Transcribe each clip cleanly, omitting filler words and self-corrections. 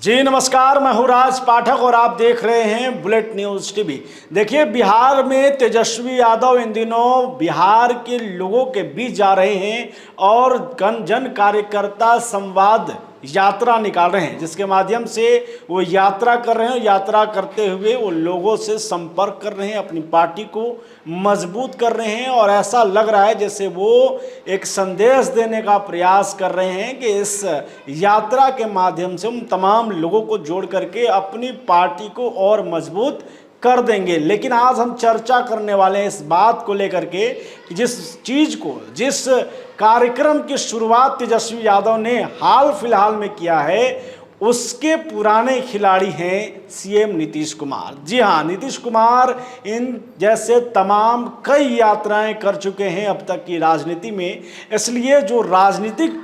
जी नमस्कार, मैं हूँ राज पाठक और आप देख रहे हैं बुलेट न्यूज़ टीवी। देखिए, बिहार में तेजस्वी यादव इन दिनों बिहार के लोगों के बीच जा रहे हैं और जन कार्यकर्ता संवाद यात्रा निकाल रहे हैं, जिसके माध्यम से वो यात्रा कर रहे हैं। यात्रा करते हुए वो लोगों से संपर्क कर रहे हैं, अपनी पार्टी को मजबूत कर रहे हैं और ऐसा लग रहा है जैसे वो एक संदेश देने का प्रयास कर रहे हैं कि इस यात्रा के माध्यम से हम तमाम लोगों को जोड़ करके अपनी पार्टी को और मजबूत कर देंगे। लेकिन आज हम चर्चा करने वाले हैं इस बात को लेकर के कि जिस कार्यक्रम की शुरुआत तेजस्वी यादव ने हाल फिलहाल में किया है, उसके पुराने खिलाड़ी हैं सीएम नीतीश कुमार। जी हाँ, नीतीश कुमार इन जैसे तमाम कई यात्राएं कर चुके हैं अब तक की राजनीति में। इसलिए जो राजनीतिक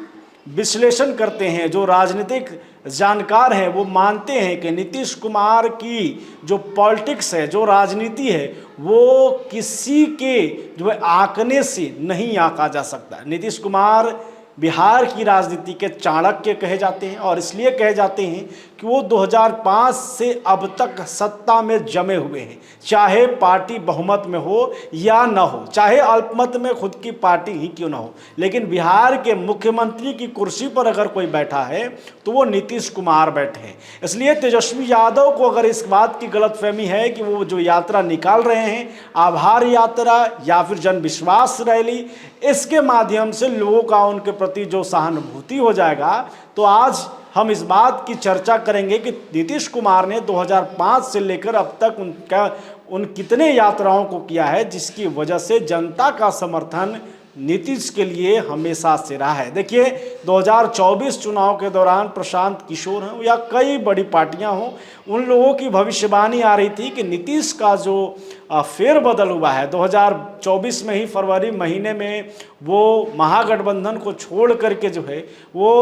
विश्लेषण करते हैं, जो राजनीतिक जानकार हैं, वो मानते हैं कि नीतीश कुमार की जो पॉलिटिक्स है, जो राजनीति है, वो किसी के जो है आंकने से नहीं आंका जा सकता। नीतीश कुमार बिहार की राजनीति के चाणक्य कहे जाते हैं और इसलिए कहे जाते हैं कि वो 2005 से अब तक सत्ता में जमे हुए हैं, चाहे पार्टी बहुमत में हो या न हो, चाहे अल्पमत में खुद की पार्टी ही क्यों न हो। लेकिन बिहार के मुख्यमंत्री की कुर्सी पर अगर कोई बैठा है तो वो नीतीश कुमार बैठे हैं। इसलिए तेजस्वी यादव को अगर इस बात की गलतफहमी है कि वो जो यात्रा निकाल रहे हैं, आभार यात्रा या फिर जन विश्वास रैली, इसके माध्यम से लोगों का उनके प्रति जो सहानुभूति हो जाएगा, तो आज हम इस बात की चर्चा करेंगे कि नीतीश कुमार ने 2005 से लेकर अब तक उन कितने यात्राओं को किया है, जिसकी वजह से जनता का समर्थन नीतीश के लिए हमेशा से रहा है। देखिए, 2024 चुनाव के दौरान प्रशांत किशोर हों या कई बड़ी पार्टियां हों, उन लोगों की भविष्यवाणी आ रही थी कि नीतीश का जो फेरबदल हुआ है 2024 में ही फरवरी महीने में वो महागठबंधन को छोड़ करके जो है वो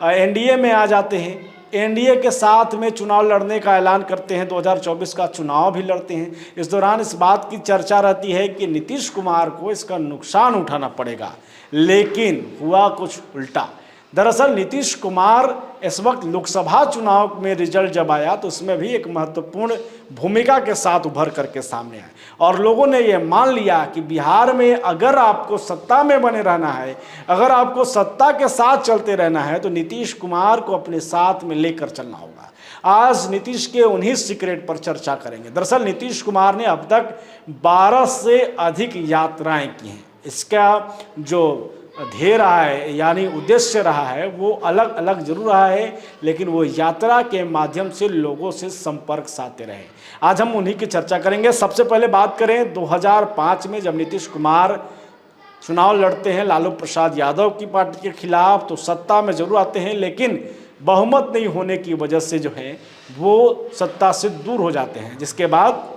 एनडीए में आ जाते हैं। एनडीए के साथ में चुनाव लड़ने का ऐलान करते हैं, 2024 का चुनाव भी लड़ते हैं। इस दौरान इस बात की चर्चा रहती है कि नीतीश कुमार को इसका नुकसान उठाना पड़ेगा, लेकिन हुआ कुछ उल्टा। दरअसल नीतीश कुमार इस वक्त लोकसभा चुनाव में रिजल्ट जब आया तो उसमें भी एक महत्वपूर्ण भूमिका के साथ उभर करके सामने आए और लोगों ने यह मान लिया कि बिहार में अगर आपको सत्ता में बने रहना है, अगर आपको सत्ता के साथ चलते रहना है, तो नीतीश कुमार को अपने साथ में लेकर चलना होगा। आज नीतीश के उन्हीं सीक्रेट पर चर्चा करेंगे। दरअसल नीतीश कुमार ने अब तक 12 से अधिक यात्राएं की हैं। इसका जो ध्येय रहा है, यानी उद्देश्य रहा है, वो अलग अलग जरूर रहा है, लेकिन वो यात्रा के माध्यम से लोगों से संपर्क साधते रहे। आज हम उन्हीं की चर्चा करेंगे। सबसे पहले बात करें 2005 में, जब नीतीश कुमार चुनाव लड़ते हैं लालू प्रसाद यादव की पार्टी के खिलाफ, तो सत्ता में जरूर आते हैं, लेकिन बहुमत नहीं होने की वजह से जो है वो सत्ता से दूर हो जाते हैं। जिसके बाद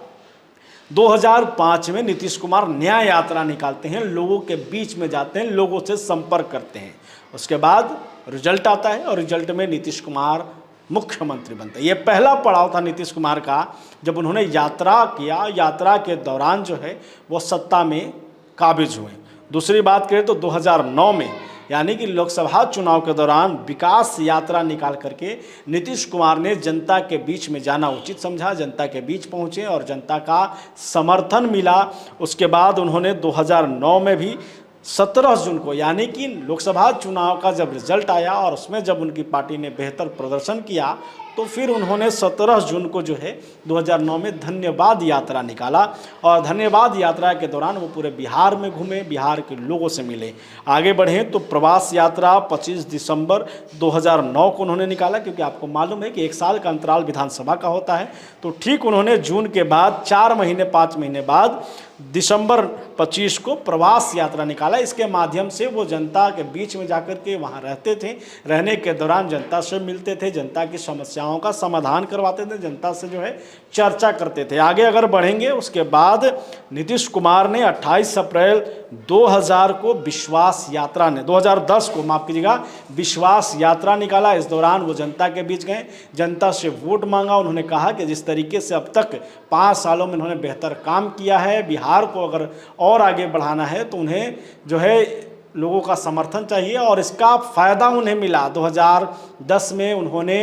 2005 में नीतीश कुमार न्याय यात्रा निकालते हैं, लोगों के बीच में जाते हैं, लोगों से संपर्क करते हैं। उसके बाद रिजल्ट आता है और रिजल्ट में नीतीश कुमार मुख्यमंत्री बनते हैं। ये पहला पड़ाव था नीतीश कुमार का, जब उन्होंने यात्रा किया। यात्रा के दौरान जो है वो सत्ता में काबिज हुए। दूसरी बात करें तो 2009 में, यानी कि लोकसभा चुनाव के दौरान विकास यात्रा निकाल करके नीतीश कुमार ने जनता के बीच में जाना उचित समझा, जनता के बीच पहुंचे और जनता का समर्थन मिला। उसके बाद उन्होंने 2009 में भी 17 जून को, यानी कि लोकसभा चुनाव का जब रिजल्ट आया और उसमें जब उनकी पार्टी ने बेहतर प्रदर्शन किया, तो फिर उन्होंने 17 जून को जो है 2009 में धन्यवाद यात्रा निकाला और धन्यवाद यात्रा के दौरान वो पूरे बिहार में घूमे, बिहार के लोगों से मिले। आगे बढ़ें तो प्रवास यात्रा 25 दिसंबर 2009 को उन्होंने निकाला, क्योंकि आपको मालूम है कि 1 साल का अंतराल विधानसभा का होता है। तो ठीक उन्होंने जून के बाद 4 महीने 5 महीने बाद दिसंबर 25 को प्रवास यात्रा निकाला। इसके माध्यम से वो जनता के बीच में जाकर के वहाँ रहते थे, रहने के दौरान जनता से मिलते थे, जनता की समस्याओं का समाधान करवाते थे, जनता से जो है चर्चा करते थे। आगे अगर बढ़ेंगे, उसके बाद नीतीश कुमार ने 28 अप्रैल 2000 को विश्वास यात्रा ने 2010 को माफ कीजिएगा विश्वास यात्रा निकाला। इस दौरान वो जनता के बीच गए, जनता से वोट मांगा। उन्होंने कहा कि जिस तरीके से अब तक 5 सालों में उन्होंने बेहतर काम किया है, बिहार को अगर और आगे बढ़ाना है तो उन्हें जो है लोगों का समर्थन चाहिए और इसका फ़ायदा उन्हें मिला। 2010 में उन्होंने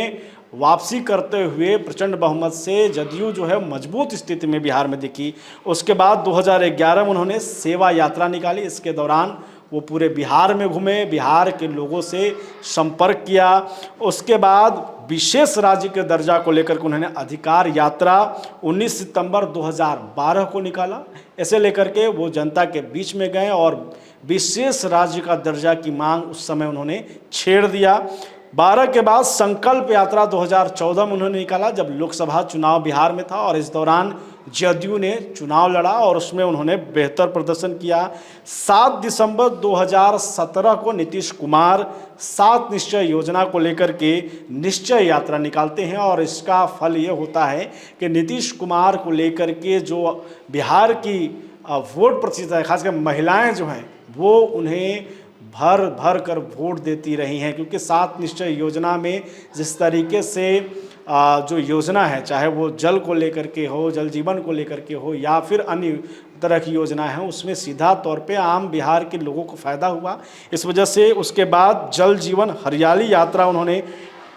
वापसी करते हुए प्रचंड बहुमत से जदयू जो है मजबूत स्थिति में बिहार में दिखी। उसके बाद 2011 में उन्होंने सेवा यात्रा निकाली। इसके दौरान वो पूरे बिहार में घूमे, बिहार के लोगों से संपर्क किया। उसके बाद विशेष राज्य के दर्जा को लेकर के उन्होंने अधिकार यात्रा 19 सितंबर 2012 को निकाला। ऐसे लेकर के वो जनता के बीच में गए और विशेष राज्य का दर्जा की मांग उस समय उन्होंने छेड़ दिया। 12 के बाद संकल्प यात्रा 2014 में उन्होंने निकाला, जब लोकसभा चुनाव बिहार में था और इस दौरान जदयू ने चुनाव लड़ा और उसमें उन्होंने बेहतर प्रदर्शन किया। 7 दिसंबर 2017 को नीतीश कुमार 7 निश्चय योजना को लेकर के निश्चय यात्रा निकालते हैं और इसका फल ये होता है कि नीतीश कुमार को लेकर के जो बिहार की वोट प्रतिशत है, खासकर महिलाएं जो हैं वो उन्हें भर भर कर वोट देती रही हैं, क्योंकि 7 निश्चय योजना में जिस तरीके से जो योजना है, चाहे वो जल को लेकर के हो, जल जीवन को लेकर के हो या फिर अन्य तरह की योजना है, उसमें सीधा तौर पे आम बिहार के लोगों को फ़ायदा हुआ। इस वजह से उसके बाद जल जीवन हरियाली यात्रा उन्होंने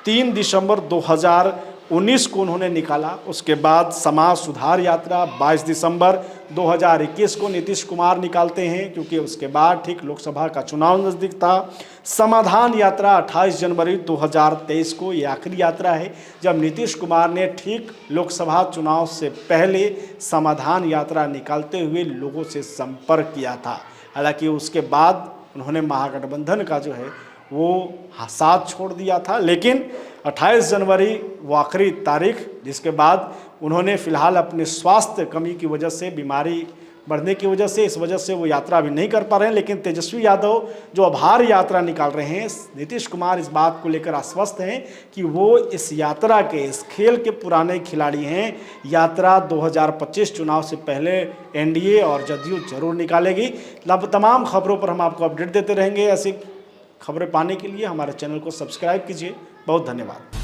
3 दिसंबर 2019 को उन्होंने निकाला। उसके बाद समाज सुधार यात्रा 22 दिसंबर 2021 को नीतीश कुमार निकालते हैं, क्योंकि उसके बाद ठीक लोकसभा का चुनाव नज़दीक था। समाधान यात्रा 28 जनवरी 2023 को ये आखिरी यात्रा है, जब नीतीश कुमार ने ठीक लोकसभा चुनाव से पहले समाधान यात्रा निकालते हुए लोगों से संपर्क किया था। हालांकि उसके बाद उन्होंने महागठबंधन का जो है वो साथ छोड़ दिया था, लेकिन 28 जनवरी वो आखिरी तारीख, जिसके बाद उन्होंने फ़िलहाल अपने स्वास्थ्य कमी की वजह से, बीमारी बढ़ने की वजह से, इस वजह से वो यात्रा अभी नहीं कर पा रहे हैं। लेकिन तेजस्वी यादव जो आभार यात्रा निकाल रहे हैं, नीतीश कुमार इस बात को लेकर आश्वस्त हैं कि वो इस यात्रा के, इस खेल के पुराने खिलाड़ी हैं। यात्रा 2025 चुनाव से पहले एनडीए और जदयू जरूर निकालेगी। तमाम खबरों पर हम आपको अपडेट देते रहेंगे। ऐसी खबरें पाने के लिए हमारे चैनल को सब्सक्राइब कीजिए। बहुत धन्यवाद।